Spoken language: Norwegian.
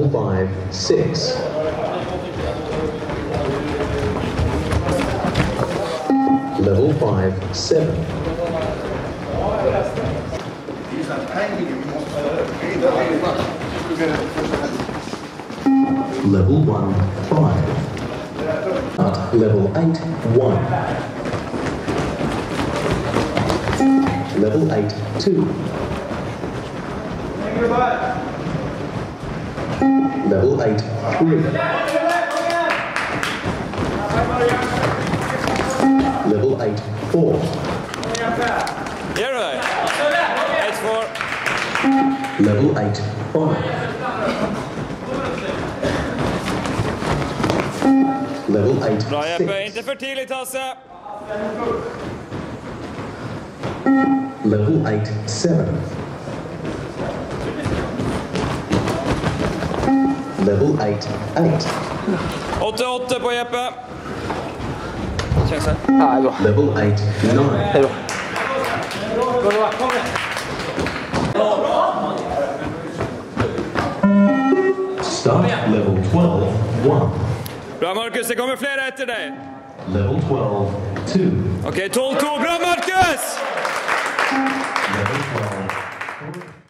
Level 5, 6. Level 5, 7. Level 1, 5. Level 8, 1. Level 8, 2. Level 8, 3. Level 8, 4. Level 8, 5. Level 8, Bra 6. Jeppe, inte för tidigt Hasse. Level 8, 7. Level 8, 8. 8-8 på Jeppe. Chanser. Level 8, 9. Start level 12, 1. Bra Marcus, det kommer flera efter dig. Level 12, 2. Okej, 12-2. Bra Marcus! Level 12, 3.